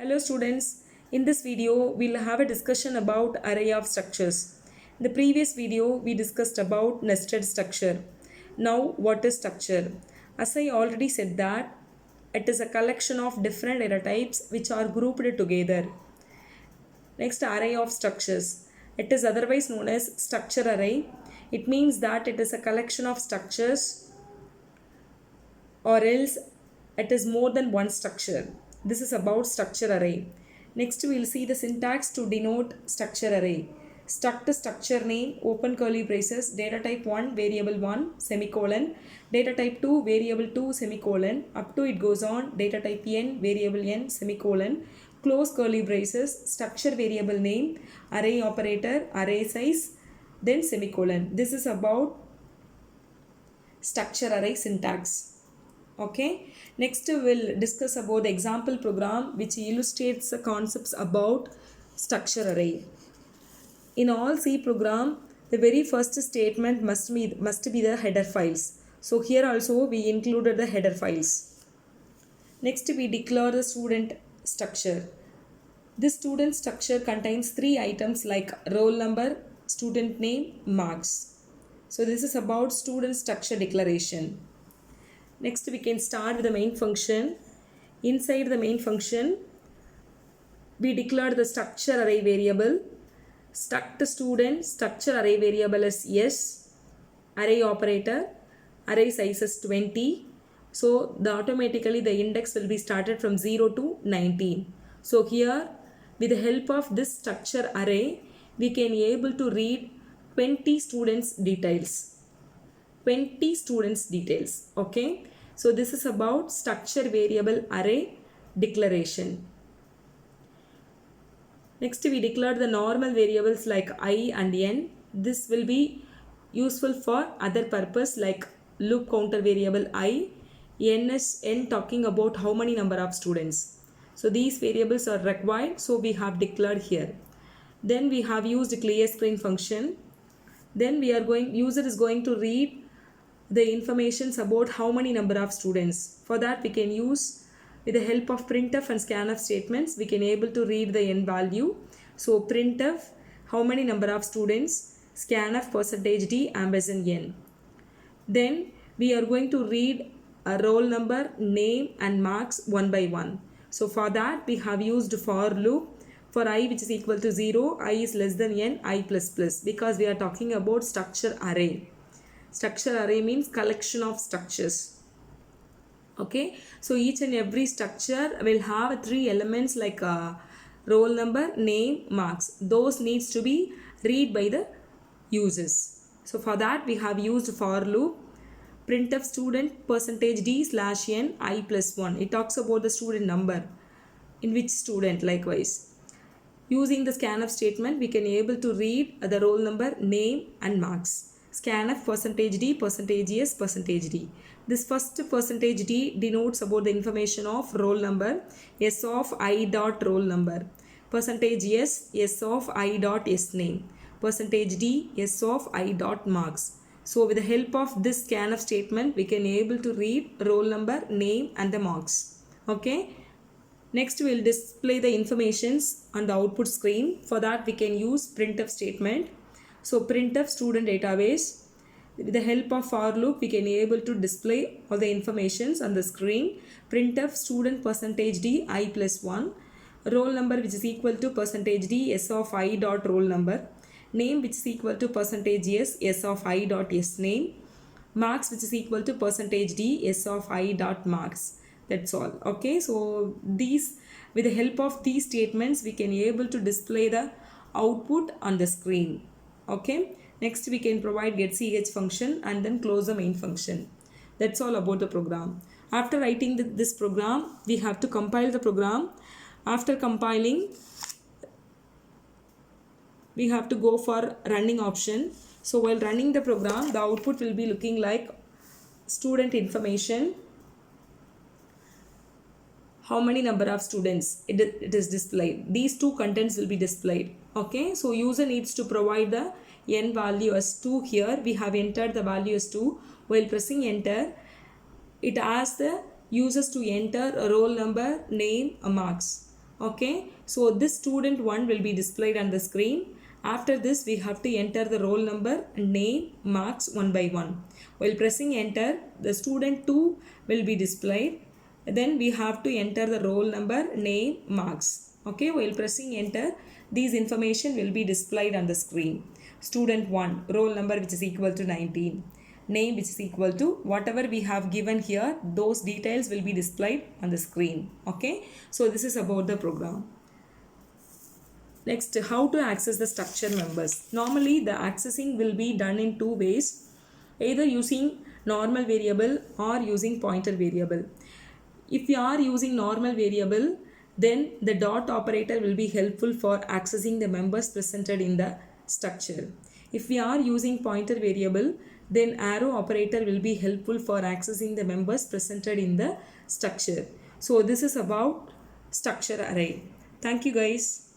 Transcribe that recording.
Hello students, in this video we'll have a discussion about array of structures. In the previous video we discussed about nested structure. Now what is structure? As I already said that it is a collection of different data types which are grouped together. Next, array of structures. It is otherwise known as structure array. It means that it is a collection of structures or else it is more than one structure. This is about structure array. Next we will see the syntax to denote structure array. Struct structure name, open curly braces, data type 1, variable 1, semicolon, data type 2, variable 2, semicolon, up to it goes on, data type n, variable n, semicolon, close curly braces, structure variable name, array operator, array size, then semicolon. This is about structure array syntax. Okay, next we'll discuss about the example program which illustrates the concepts about structure array. In all C program, the very first statement must be the header files. So here also we included the header files. Next we declare the student structure. This student structure contains three items like roll number, student name, marks. So this is about student structure declaration. Next we can start with the main function. Inside the main function, we declared the structure array variable. Struct student structure array variable is yes. Array operator, array size is 20. So automatically the index will be started from 0 to 19. So here with the help of this structure array, we can able to read 20 students details. 20 students details. Okay. So this is about structure variable array declaration. Next we declared the normal variables like I and n. This will be useful for other purpose like loop counter variable I. N is n talking about how many number of students. So these variables are required, so we have declared here. Then we have used clear screen function. Then user is going to read the informations about how many number of students. For that we can use with the help of printf and scanf statements, we can able to read the n value. So printf how many number of students, scanf %d ampersand n. Then we are going to read a roll number, name and marks one by one. So for that we have used for loop. For I which is equal to 0, I is less than n, I plus plus, because we are talking about structure array. Structure array means collection of structures. Okay, so each and every structure will have three elements like roll number, name, marks. Those needs to be read by the users. So for that we have used for loop. Printf student %d/n I plus 1. It talks about the student number, in which student likewise. Using the scanf statement, we can able to read the roll number, name and marks. Scanf %d, %s, %d. This first %d denotes about the information of roll number, s of I dot roll number. %s, s of I dot s name. %d, s of I dot marks. So with the help of this scanf statement, we can able to read roll number, name and the marks. Okay. Next we will display the informations on the output screen. For that we can use printf statement. So printf student database. With the help of for loop we can able to display all the informations on the screen. Printf student %d I plus 1. Roll number which is equal to %d s of I dot roll number. Name which is equal to %s s of I dot s name. Marks which is equal to %d s of I dot marks. That's all. Okay, so these with the help of these statements we can able to display the output on the screen. Okay, next we can provide getch function and then close the main function. That's all about the program. After writing this program, we have to compile the program. After compiling, we have to go for running option. So while running the program, the output will be looking like student information, how many number of students it is displayed. These two contents will be displayed. Okay, so user needs to provide the n value as 2 here. We have entered the value as 2. While pressing enter, it asks the users to enter a roll number, name, marks. Okay, so this student 1 will be displayed on the screen. After this, we have to enter the roll number, name, marks one by one. While pressing enter, the student 2 will be displayed. Then we have to enter the roll number, name, marks. Okay, while pressing enter, these information will be displayed on the screen. Student 1, roll number which is equal to 19. Name which is equal to whatever we have given here, those details will be displayed on the screen. Okay, so this is about the program. Next, how to access the structure members. Normally the accessing will be done in two ways, either using normal variable or using pointer variable. If you are using normal variable, then the dot operator will be helpful for accessing the members presented in the structure. If we are using pointer variable, then arrow operator will be helpful for accessing the members presented in the structure. So this is about structure array. Thank you guys.